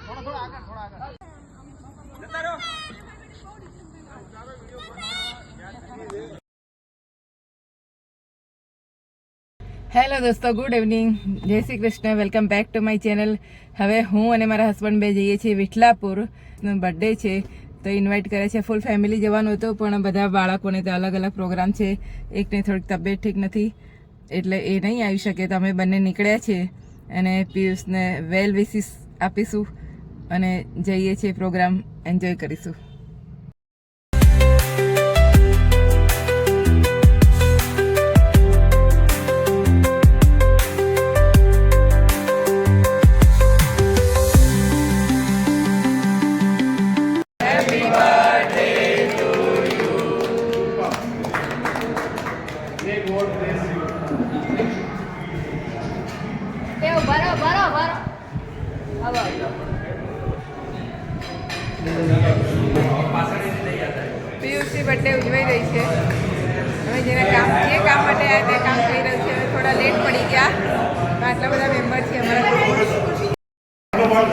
Hello દોસ્તો, good evening, જય Shri Krishna, welcome back to my channel. હવે હું અને મારા હસબન્ડ બે જઈએ છીએ વિઠલાપુર. બર્થડે છે તો ઇન્વાઇટ કરે છે. ફૂલ ફેમિલી જવાનું હતું પણ બધા બાળકોને તો અલગ અલગ પ્રોગ્રામ છે. એકની થોડીક તબિયત ઠીક નથી એટલે એ નહીં આવી શકે. તો અમે બંને નીકળ્યા છીએ અને પિયુષને વેલ વિશિસ આપીશું અને જઈએ છીએ, પ્રોગ્રામ એન્જોય કરીશું. પિયુષની બર્થડે ઉજવાઈ રહી છે. હવે જેના કામ જે કામ માટે આવ્યા તે કામ કરી રહ્યું છે. હવે થોડા લેટ પડી ગયા. આટલા બધા મેમ્બર છે અમારા ગ્રુપમાં.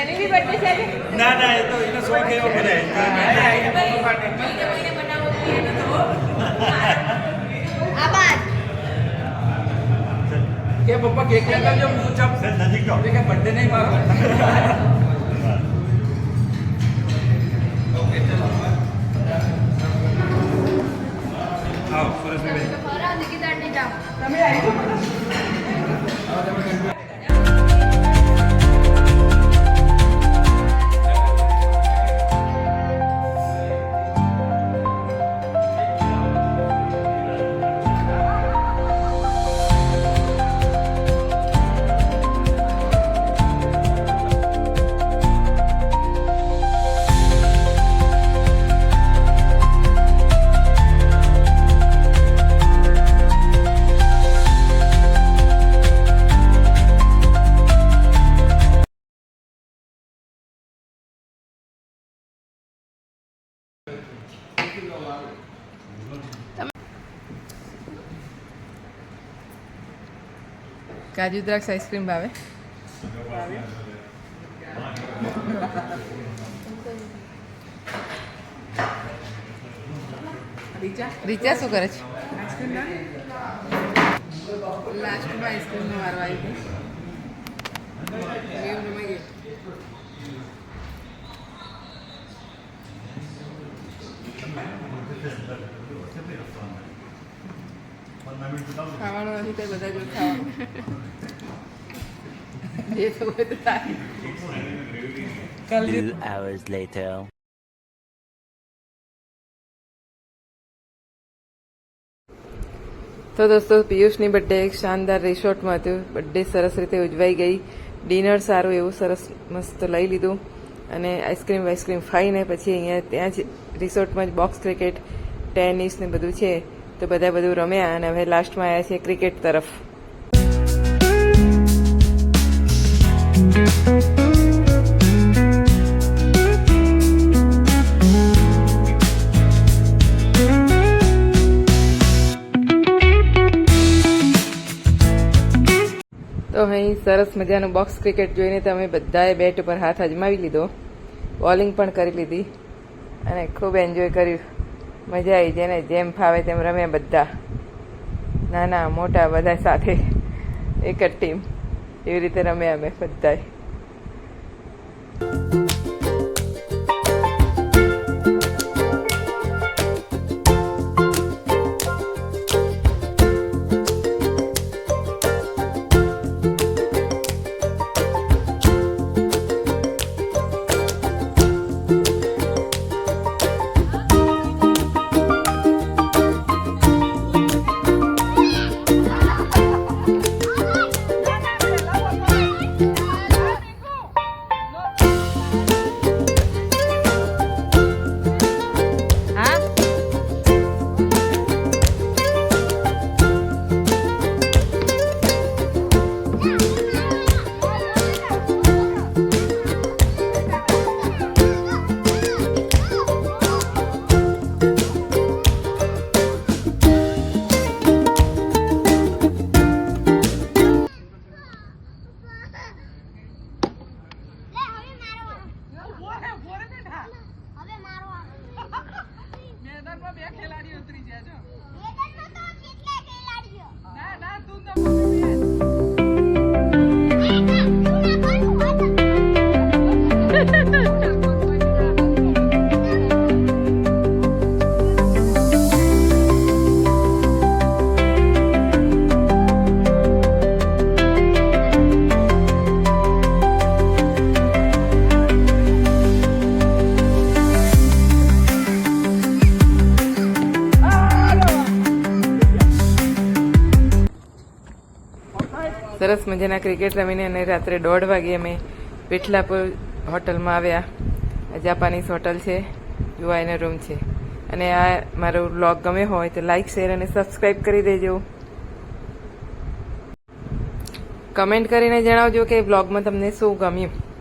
એની બી બર્થડે છે આજે? ના ના, એ તો એનો શોખ એવો કરે. કે પપ્પા કેક લગાવજો, હું ચપ નજીક જાઉં કે બર્થડે નહીં મારો. ઓકે ચલો આવો સુરેશભાઈ તમે આવી જાઓ. કાજુ દ્રાક્ષ આઈસ્ક્રીમ ભાવે? રીચા શું કરે છે? લાસ્ટમાં આઈસ્ક્રીમનો વારો આવી ગયો. ખાવાનું નથી તો બધા જો ખાવાનું જે તો બધું થાય. 2 hours later. તો દોસ્તો, પિયુષની બર્થડે એક શાનદાર રિસોર્ટમાં હતું. બર્થડે સરસ રીતે ઉજવાઈ ગઈ. ડિનર સારું એવું સરસ મસ્ત લઈ લીધું અને આઈસ્ક્રીમ વાઈસ્ક્રીમ ખાઈને પછી અહીંયા ત્યાં જ રિસોર્ટમાં જ બોક્સ ક્રિકેટ, ટેનિસ ને બધું છે તો બધા બધું રમ્યા અને હવે લાસ્ટમાં આવ્યા છે ક્રિકેટ તરફ. તો અહીં સરસ મજાનું બોક્સ ક્રિકેટ જોઈને તો અમે બધાએ બેટ ઉપર હાથ અજમાવી લીધો, બોલિંગ પણ કરી લીધી અને ખૂબ એન્જોય કર્યું. મજા આવી. જેને જેમ ફાવે તેમ રમ્યા બધા, નાના મોટા બધા સાથે એક જ ટીમ, એવી રીતે રમ્યા અમે બધાએ. સરસ મજાના ક્રિકેટ રમીને અને રાત્રે 1:30 વાગે અમે વિઠલાપુર હોટલમાં આવ્યા. જાપાનીઝ હોટલ છે, યુઆઈનો રૂમ છે. અને આ મારો વ્લોગ ગમે હોય તો લાઈક, શેર અને સબસ્ક્રાઈબ કરી દેજો. કમેન્ટ કરીને જણાવજો કે વ્લોગમાં તમને શું ગમ્યું.